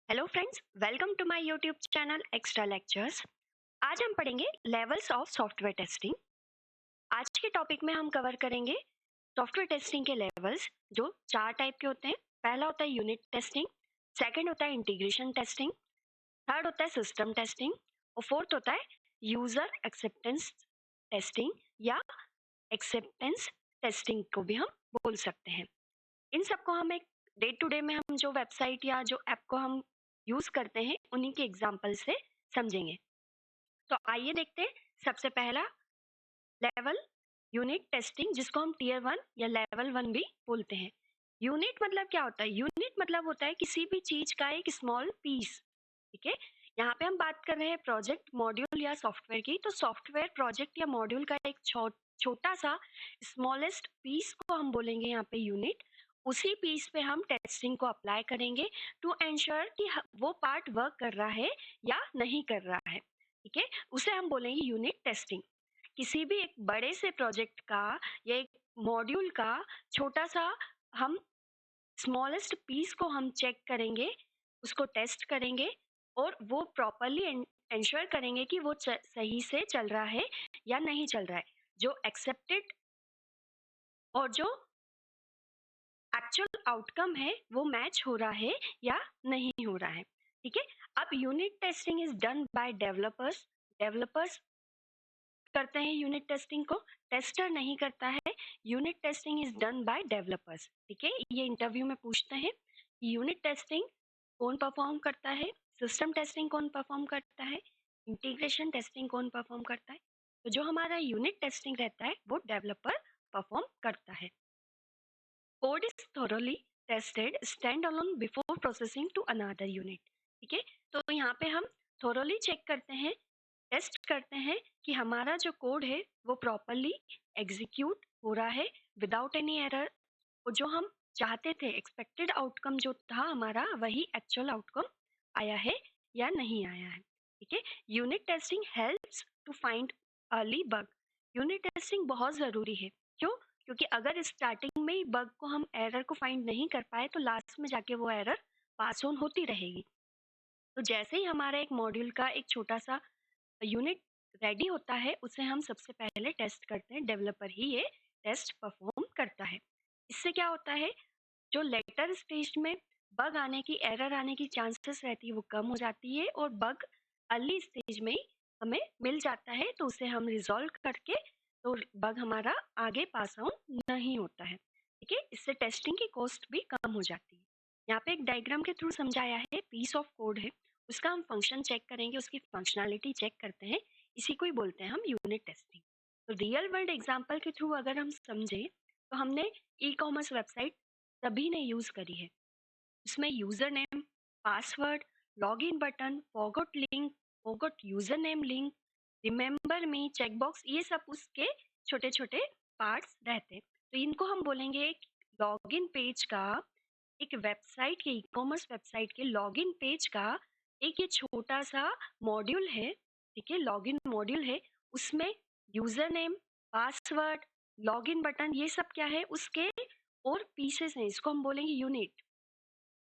Hello friends, welcome to my YouTube channel extra lectures. आज हम पढ़ेंगे लेवल्स ऑफ सॉफ्टवेयर टेस्टिंग। आज के टॉपिक में हम कवर करेंगे सॉफ्टवेयर टेस्टिंग के लेवल्स, जो 4 टाइप के होते हैं। पहला होता है यूनिट टेस्टिंग, सेकंड होता है इंटीग्रेशन टेस्टिंग, थर्ड होता है सिस्टम टेस्टिंग और फोर्थ होता है यूजर एक्सेप्टेंस टेस्टिंग या एक्सेप्टेंस टेस्टिंग को भी हम बोल सकते हैं। इन सबको हम एक डे टू डे में हम जो वेबसाइट या जो ऐप को हम यूज करते हैं उन्हीं के एग्जाम्पल से समझेंगे। तो आइए देखते हैं। सबसे पहला लेवल यूनिट टेस्टिंग, जिसको हम टीयर 1 या लेवल 1 भी बोलते हैं। यूनिट मतलब क्या होता है? यूनिट मतलब होता है किसी भी चीज का एक स्मॉल पीस। ठीक है, यहाँ पे हम बात कर रहे हैं प्रोजेक्ट, मॉड्यूल या सॉफ्टवेयर की। तो सॉफ्टवेयर, प्रोजेक्ट या मॉड्यूल का एक छोटा सा स्मॉलेस्ट पीस को हम बोलेंगे यहाँ पे यूनिट। उसी पीस पे हम टेस्टिंग को अप्लाई करेंगे टू एंश्योर कि वो पार्ट वर्क कर रहा है या नहीं कर रहा है। ठीक है, उसे हम बोलेंगे यूनिट टेस्टिंग। किसी भी एक बड़े से प्रोजेक्ट का या एक मॉड्यूल का छोटा सा हम स्मॉलेस्ट पीस को हम चेक करेंगे, उसको टेस्ट करेंगे और वो प्रॉपरली एंश्योर करेंगे कि वो सही से चल रहा है या नहीं चल रहा है, जो एक्सेप्टेड और जो एक्चुअल आउटकम है वो मैच हो रहा है या नहीं हो रहा है। ठीक है, अब unit testing is done by developers. Developers करते हैं यूनिट टेस्टिंग को, टेस्टर नहीं करता है। Unit testing is done by developers. ठीक है, ये इंटरव्यू में पूछते हैं यूनिट टेस्टिंग कौन परफॉर्म करता है, सिस्टम टेस्टिंग कौन परफॉर्म करता है, इंटीग्रेशन टेस्टिंग कौन परफॉर्म करता है। तो जो हमारा यूनिट टेस्टिंग रहता है वो डेवलपर परफॉर्म करता है। Code is thoroughly tested stand alone before processing to another unit। ठीक है, तो यहाँ पे हम thoroughly चेक करते हैं, टेस्ट करते हैं कि हमारा जो कोड है वो प्रॉपरली एग्जीक्यूट हो रहा है विदाउट एनी एरर, और जो हम चाहते थे एक्सपेक्टेड आउटकम जो था हमारा, वही एक्चुअल आउटकम आया है या नहीं आया है। ठीक है, unit testing helps to find early bug. Unit testing बहुत ज़रूरी है। क्यों? क्योंकि अगर स्टार्टिंग में ही बग को हम एरर को फाइंड नहीं कर पाए तो लास्ट में जाके वो एरर पास ऑन होती रहेगी। तो जैसे ही हमारा एक मॉड्यूल का एक छोटा सा यूनिट रेडी होता है, उसे हम सबसे पहले टेस्ट करते हैं। डेवलपर ही ये टेस्ट परफॉर्म करता है। इससे क्या होता है, जो लेटर स्टेज में बग आने की, एरर आने की चांसेस रहती है वो कम हो जाती है, और बग अर्ली स्टेज में ही हमें मिल जाता है तो उसे हम रिजॉल्व करके, तो बग हमारा आगे पास आउट नहीं होता है। ठीक है, इससे टेस्टिंग की कॉस्ट भी कम हो जाती है। यहाँ पे एक डायग्राम के थ्रू समझाया है, पीस ऑफ कोड है, उसका हम फंक्शन चेक करेंगे, उसकी फंक्शनैलिटी चेक करते हैं, इसी को ही बोलते हैं हम यूनिट टेस्टिंग। तो रियल वर्ल्ड एग्जांपल के थ्रू अगर हम समझे, तो हमने ई कॉमर्स वेबसाइट सभी ने यूज करी है। उसमें user name, password, login button, forgot link, forgot user name link, remember मी, चेकबॉक्स, ये सब उसके छोटे छोटे पार्ट्स रहते हैं। तो इनको हम बोलेंगे एक लॉगिन पेज का, एक वेबसाइट के, ई कॉमर्स वेबसाइट के लॉगिन पेज का एक ये छोटा सा मॉड्यूल है। ठीक है, लॉगिन मॉड्यूल है, उसमें user name, password, login button, ये सब क्या है उसके और पीसेस हैं, इसको हम बोलेंगे यूनिट।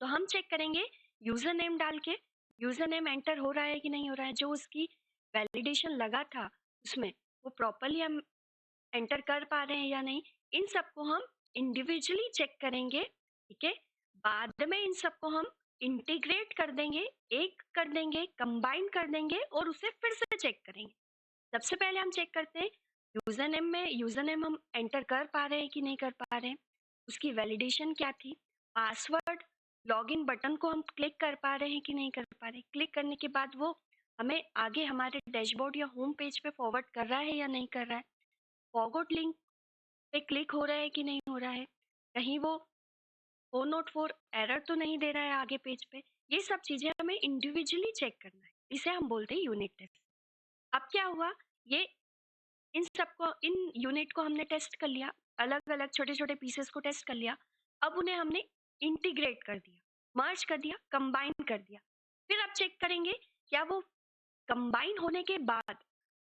तो हम चेक करेंगे यूजर नेम डाल के, यूजर नेम एंटर हो रहा है कि नहीं हो रहा है, जो उसकी वैलिडेशन लगा था उसमें वो प्रॉपरली हम एंटर कर पा रहे हैं या नहीं। इन सबको हम इंडिविजुअली चेक करेंगे। ठीक है, बाद में इन सबको हम इंटीग्रेट कर देंगे, एक कर देंगे, कंबाइन कर देंगे और उसे फिर से चेक करेंगे। सबसे पहले हम चेक करते हैं यूजर नेम में, यूजर नेम हम एंटर कर पा रहे हैं कि नहीं कर पा रहे हैं, उसकी वैलिडेशन क्या थी। पासवर्ड, लॉगिन बटन को हम क्लिक कर पा रहे हैं कि नहीं कर पा रहे, क्लिक करने के बाद वो हमें आगे हमारे डैशबोर्ड या होम पेज पे फॉरवर्ड कर रहा है या नहीं कर रहा है, फॉरगॉट लिंक पे क्लिक हो रहा है कि नहीं हो रहा है, कहीं वो 404 एरर तो नहीं दे रहा है आगे पेज पे। ये सब चीजें हमें इंडिविजुअली चेक करना है, इसे हम बोलते हैं यूनिट टेस्ट। अब क्या हुआ, ये इन सबको, इन यूनिट को हमने टेस्ट कर लिया, अलग अलग छोटे छोटे पीसेस को टेस्ट कर लिया। अब उन्हें हमने इंटीग्रेट कर दिया, मर्ज कर दिया, कंबाइन कर दिया। फिर आप चेक करेंगे क्या वो कंबाइन होने के बाद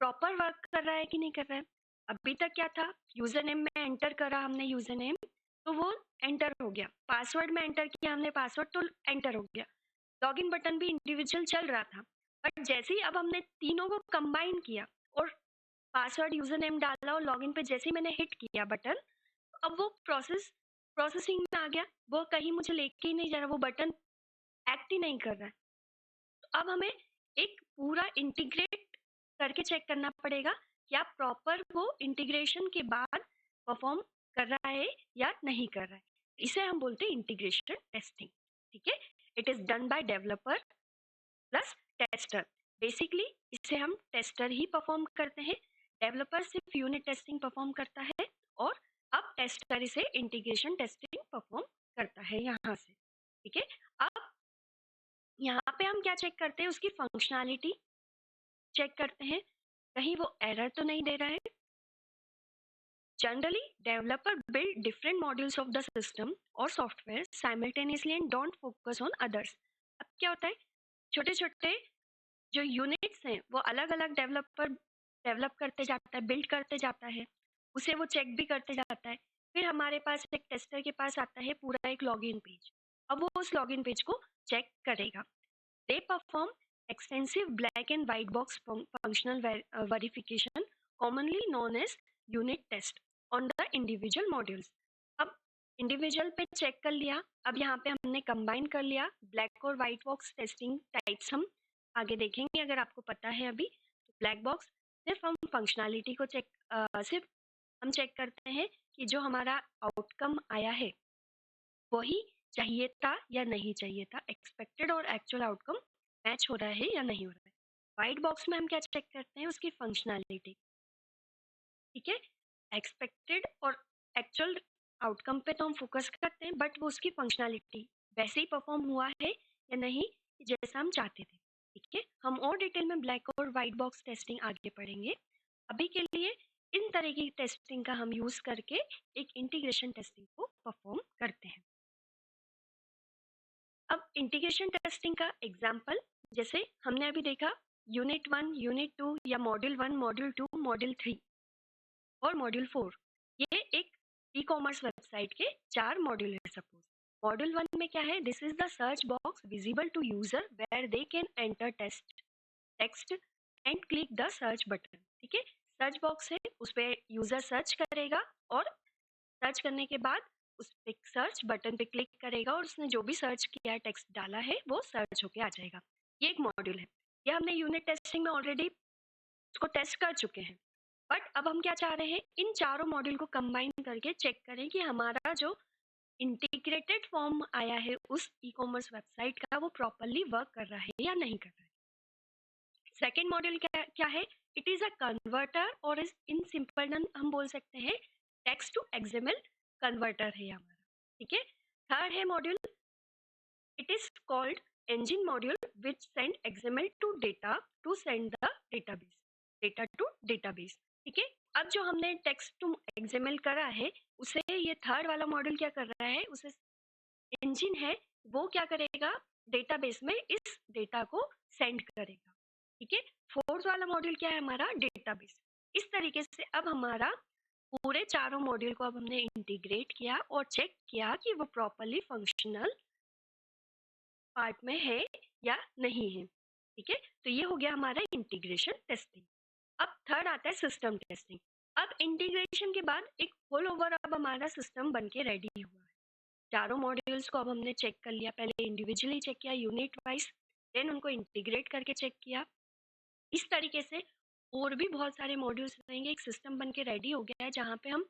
प्रॉपर वर्क कर रहा है कि नहीं कर रहा है। अभी तक क्या था, यूजर नेम में एंटर करा हमने यूजर नेम, तो वो एंटर हो गया, पासवर्ड में एंटर किया हमने पासवर्ड, तो एंटर हो गया। लॉगिन बटन भी इंडिविजुअल चल रहा था, बट जैसे ही अब हमने तीनों को कंबाइन किया और पासवर्ड यूजर नेम डाला और लॉगिन पे जैसे ही मैंने हिट किया बटन, अब वो प्रोसेसिंग में आ गया, वो कहीं मुझे लेके ही नहीं जा रहा, वो बटन एक्ट ही नहीं कर रहा है। तो अब हमें एक पूरा इंटीग्रेट करके चेक करना पड़ेगा, क्या प्रॉपर वो इंटीग्रेशन के बाद परफॉर्म कर रहा है या नहीं कर रहा है। इसे हम बोलते हैं इंटीग्रेशन टेस्टिंग। ठीक है, it is done by developer plus tester. Basically इसे हम टेस्टर ही परफॉर्म करते हैं, डेवलपर सिर्फ यूनिट टेस्टिंग परफॉर्म करता है और अब टेस्टर इसे इंटीग्रेशन टेस्टिंग परफॉर्म करता है यहाँ से। ठीक है, अब यहाँ पे हम क्या चेक करते हैं, उसकी फंक्शनैलिटी चेक करते हैं, कहीं वो एरर तो नहीं दे रहा है। Generally, developer build different modules of the system or software simultaneously and don't focus on others. अब क्या होता है, छोटे छोटे जो यूनिट्स हैं वो अलग अलग डेवलपर डेवलप करते जाता है, बिल्ड करते जाता है, उसे वो चेक भी करते जाता है। फिर हमारे पास एक टेस्टर के पास आता है पूरा एक लॉगिन पेज, अब वो उस लॉगिन पेज को चेक करेगा। They perform extensive black and white box functional verification, commonly known as unit test, on the individual modules. अब इंडिविजुअल पे चेक कर लिया, अब यहाँ पे हमने कंबाइन कर लिया ब्लैक और वाइट बॉक्स टेस्टिंग टाइप्स हम आगे देखेंगे अगर आपको पता है अभी। तो ब्लैक बॉक्स सिर्फ हम फंक्शनैलिटी को सिर्फ हम चेक करते हैं कि जो हमारा आउटकम आया है वही चाहिए था या नहीं चाहिए था, एक्सपेक्टेड और एक्चुअल आउटकम मैच हो रहा है या नहीं हो रहा है। वाइट बॉक्स में हम क्या चेक करते हैं, उसकी फंक्शनैलिटी। ठीक है, एक्सपेक्टेड और एक्चुअल आउटकम पे तो हम फोकस करते हैं, बट वो उसकी फंक्शनैलिटी वैसे ही परफॉर्म हुआ है या नहीं जैसा हम चाहते थे। ठीक है, हम और डिटेल में ब्लैक और वाइट बॉक्स टेस्टिंग आगे पढ़ेंगे। अभी के लिए इन तरह की टेस्टिंग का हम यूज करके एक इंटीग्रेशन टेस्टिंग को परफॉर्म करते हैं। अब इंटीग्रेशन टेस्टिंग का एग्जाम्पल, जैसे हमने अभी देखा यूनिट 1, यूनिट 2 या मॉड्यूल 1, मॉड्यूल 2, मॉड्यूल 3 और मॉड्यूल 4, ये एक ई कॉमर्स वेबसाइट के 4 मॉड्यूल है। सपोज मॉड्यूल 1 में क्या है, this is the search box visible to user where they can enter text and click the search button. ठीक है, सर्च बॉक्स है, उस पर यूजर सर्च करेगा और सर्च करने के बाद उस पे सर्च बटन पे क्लिक करेगा और उसने जो भी सर्च किया है, टेक्स्ट डाला है, वो सर्च होके आ जाएगा। ये एक मॉड्यूल है, ये हमने यूनिट टेस्टिंग में ऑलरेडी उसको टेस्ट कर चुके हैं। बट अब हम क्या चाह रहे हैं, इन चारों मॉड्यूल को कंबाइन करके चेक करें कि हमारा जो इंटीग्रेटेड फॉर्म आया है उस ई कॉमर्स वेबसाइट का, वो प्रॉपरली वर्क कर रहा है या नहीं कर रहा है। सेकेंड मॉड्यूल क्या क्या है, इट इज अ कन्वर्टर और इज इन सिंपल हम बोल सकते हैं टेक्स्ट टू एक्सएमएल कन्वर्टर है हमारा। ठीक है, थर्ड है module, it is called engine module which send XML to data to send the database, data to database। ठीक है, अब जो हमने टेक्स्ट टू XML करा है उसे ये थर्ड वाला मॉड्यूल क्या कर रहा है, उसे इंजन है वो क्या करेगा, डेटाबेस में इस डेटा को सेंड करेगा। ठीक है, फोर्थ वाला मॉड्यूल क्या है हमारा, डेटाबेस। इस तरीके से अब हमारा पूरे चारों मॉड्यूल को अब हमने इंटीग्रेट किया और चेक किया कि वो प्रॉपरली फंक्शनल पार्ट में है या नहीं है। ठीक है, तो ये हो गया हमारा इंटीग्रेशन टेस्टिंग। अब थर्ड आता है सिस्टम टेस्टिंग। अब इंटीग्रेशन के बाद एक होल ओवर अब हमारा सिस्टम बन के रेडी हुआ है। चारों मॉड्यूल्स को अब हमने चेक कर लिया, पहले इंडिविजुअली चेक किया यूनिट वाइज, देन उनको इंटीग्रेट करके चेक किया। इस तरीके से और भी बहुत सारे मॉड्यूल्स रहेंगे, एक सिस्टम बन के रेडी हो गया है जहाँ पे हम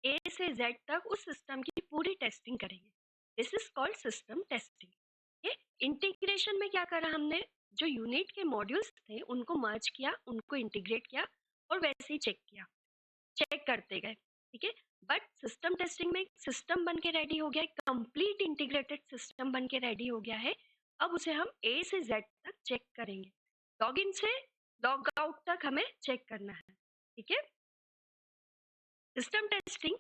ए से जेड तक उस सिस्टम की पूरी टेस्टिंग करेंगे। This is called system testing. ये इंटीग्रेशन में क्या करा हमने, जो यूनिट के मॉड्यूल्स थे उनको मर्ज किया, उनको इंटीग्रेट किया और वैसे ही चेक किया, चेक करते गए। ठीक है, बट सिस्टम टेस्टिंग में सिस्टम बन के रेडी हो गया, कंप्लीट इंटीग्रेटेड सिस्टम बन के रेडी हो गया है। अब उसे हम ए से जेड तक चेक करेंगे, लॉग इन से लॉग आउट तक हमें चेक करना है। ठीक है, system testing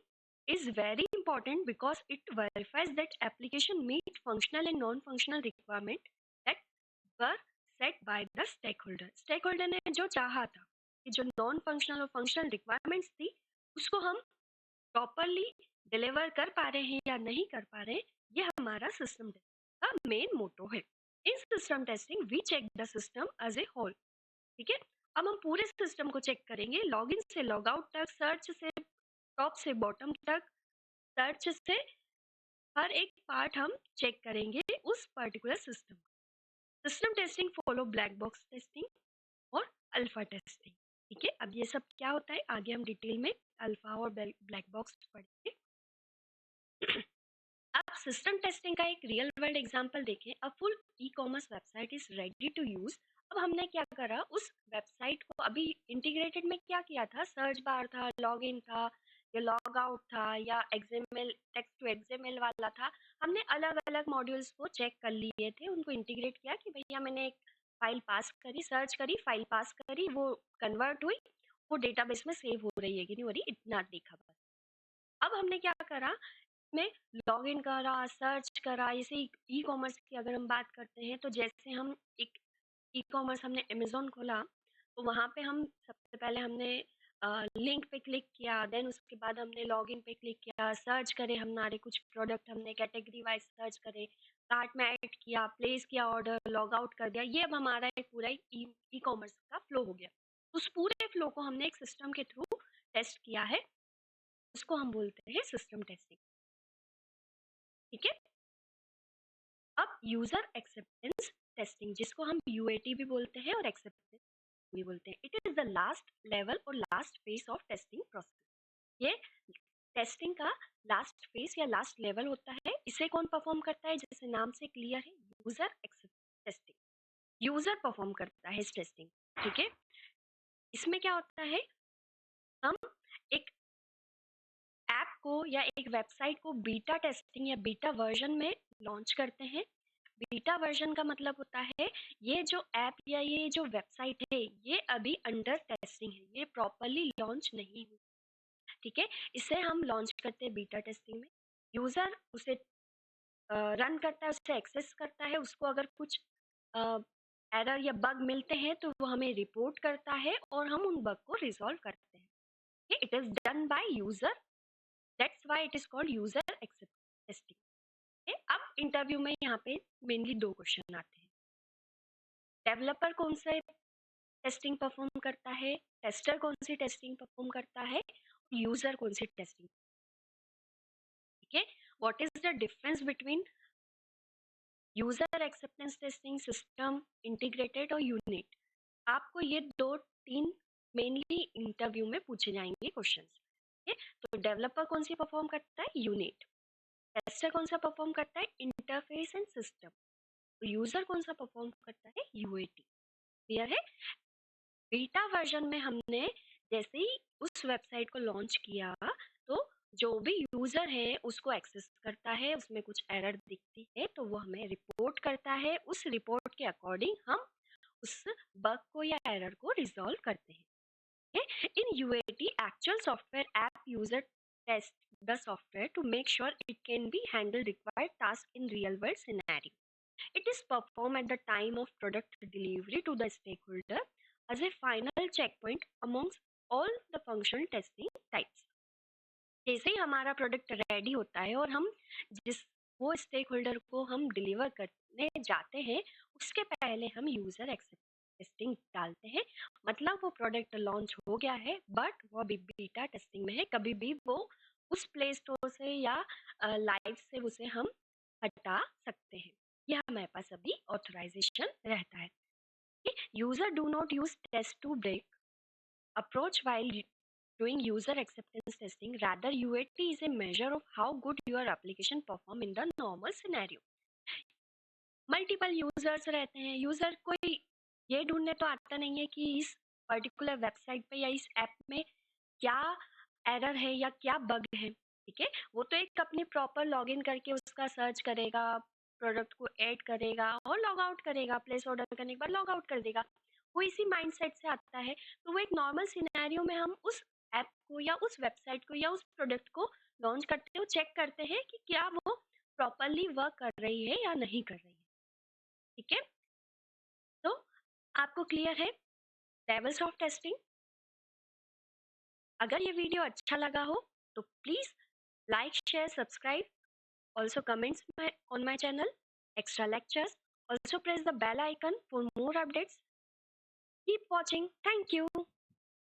is very important because it verifies that application meet functional and non-functional requirement that were set by the stakeholder। stakeholder ने जो चाहा था कि जो नॉन फंक्शनल और फंक्शनल रिक्वायरमेंट्स थी उसको हम प्रॉपरली डिलीवर कर पा रहे हैं या नहीं कर पा रहे हैं, ये हमारा सिस्टम का मेन मोटो है। In system testing we check the system as a whole. ठीक है, अब हम पूरे सिस्टम को चेक करेंगे, लॉगिन से लॉग आउट तक, सर्च से टॉप से बॉटम तक, सर्च से हर एक पार्ट हम चेक करेंगे उस particular system. System testing follow black box testing और अल्फा टेस्टिंग। ठीक है, अब ये सब क्या होता है आगे हम डिटेल में अल्फा और ब्लैक बॉक्स पढ़ेंगे। अब सिस्टम टेस्टिंग का एक रियल वर्ल्ड एग्जांपल देखें। A full e commerce website is ready to use. अब हमने क्या करा, उस वेबसाइट को अभी इंटीग्रेटेड में क्या किया था, सर्च बार था, लॉगिन था या लॉग आउट था या एक्सएमएल टेक्स्ट टू एक्सएमएल वाला था। हमने अलग अलग मॉड्यूल्स को चेक कर लिए थे, उनको इंटीग्रेट किया कि भैया मैंने एक फाइल पास करी, सर्च करी, फाइल पास करी, वो कन्वर्ट हुई, वो डेटाबेस में सेव हो रही है कि नहीं हो रही, इतना देखा बस। अब हमने क्या करा में लॉगिन करा, सर्च करा। जैसे ई कॉमर्स की अगर हम बात करते हैं तो जैसे हम एक ई कॉमर्स हमने अमेजोन खोला तो वहाँ पे हम सबसे पहले हमने लिंक पे क्लिक किया, देन उसके बाद हमने लॉगिन पे क्लिक किया, सर्च करे हमारे कुछ प्रोडक्ट, हमने कैटेगरी वाइज सर्च करे, कार्ट में ऐड किया, प्लेस किया ऑर्डर, लॉग आउट कर दिया। ये अब हमारा एक पूरा ई कॉमर्स का फ्लो हो गया। उस पूरे फ्लो को हमने एक सिस्टम के थ्रू टेस्ट किया है, उसको हम बोलते हैं सिस्टम टेस्टिंग। ठीक है, अब यूजर एक्सेप्टेंस टेस्टिंग, जिसको हम यूएटी भी बोलते हैं और एक्सेप्टेंस भी बोलते हैं, it is the last level और last phase of testing process. ये टेस्टिंग का लास्ट फेज या लास्ट लेवल होता है। इसे कौन परफॉर्म करता है, जैसे नाम से क्लियर है, user acceptance testing. User perform करता है इस टेस्टिंग। ठीक है, इसमें क्या होता है, हम एक ऐप को या एक वेबसाइट को बीटा टेस्टिंग या बीटा वर्जन में लॉन्च करते हैं। बीटा वर्जन का मतलब होता है ये जो ऐप या ये जो वेबसाइट है ये अभी अंडर टेस्टिंग है, ये प्रॉपरली लॉन्च नहीं हुई। ठीक है, इसे हम लॉन्च करते हैं बीटा टेस्टिंग में। यूजर उसे रन करता है, उसे एक्सेस करता है, उसको अगर कुछ एरर या बग मिलते हैं तो वो हमें रिपोर्ट करता है और हम उन बग को रिजॉल्व करते हैं। It is done by user, that's why it is called user acceptance testing. अब इंटरव्यू में यहाँ पे मेनली दो क्वेश्चन आते हैं, डेवलपर कौन से टेस्टिंग परफॉर्म करता है, टेस्टर कौन सी टेस्टिंग परफॉर्म करता है, यूजर कौन सी टेस्टिंग। ठीक है, what is the difference between user acceptance testing, system integrated और यूनिट। आपको ये दो तीन मेनली इंटरव्यू में पूछे जाएंगे क्वेश्चन। ठीक है, तो डेवलपर कौन सी परफॉर्म करता है, यूनिट। टेस्टर कौन सा परफॉर्म करता है, इंटरफेस एंड सिस्टम। यूजर कौन सा परफॉर्म करता है, यूएटी। क्लियर है। बीटा वर्जन में हमने जैसे ही उस वेबसाइट को लॉन्च किया तो जो भी यूजर है उसको एक्सेस करता है, उसमें कुछ एरर दिखती है तो वो हमें रिपोर्ट करता है, उस रिपोर्ट के अकॉर्डिंग हम उस बग को या एरर को रिजॉल्व करते हैं। In UAT, actual software app user test the software to make sure it can be handle required task in real world scenario. It is performed at the time of product delivery to the stakeholder as a final checkpoint amongst all the functional testing types. जैसे ही हमारा product ready होता है और हम जिस वो stake holder को हम डिलीवर करने जाते हैं उसके पहले हम यूजर एक्सेप्टेंस टेस्टिंग डालते हैं। मतलब वो प्रोडक्ट लॉन्च हो गया है बट वो अभी बीटा टेस्टिंग में है, कभी भी वो उस प्ले स्टोर से या लाइव से उसे हम हटा सकते हैं, यह हमारे पास अभी ऑथराइजेशन रहता है। User do not use test to break approach while doing user acceptance testing. Rather, UAT is a measure of how good your application perform in the normal scenario. Multiple users रहते हैं, user कोई ये ढूंढने तो आता नहीं है कि इस पर्टिकुलर वेबसाइट पे या इस ऐप में क्या एरर है या क्या बग है। ठीक है, वो तो एक अपनी प्रॉपर लॉगिन करके उसका सर्च करेगा, प्रोडक्ट को ऐड करेगा और लॉग आउट करेगा, प्लेस ऑर्डर करने के बाद लॉग आउट कर देगा, वो इसी माइंडसेट से आता है। तो वो एक नॉर्मल सिनेरियो में हम उस ऐप को या उस वेबसाइट को या उस प्रोडक्ट को लॉन्च करते हो, चेक करते हैं कि क्या वो प्रॉपरली वर्क कर रही है या नहीं कर रही है। ठीक है, तो आपको क्लियर है लेवल्स ऑफ टेस्टिंग। अगर ये वीडियो अच्छा लगा हो तो please like share subscribe, also comments on my channel extra lectures Also press the bell icon for more updates. Keep watching. Thank you.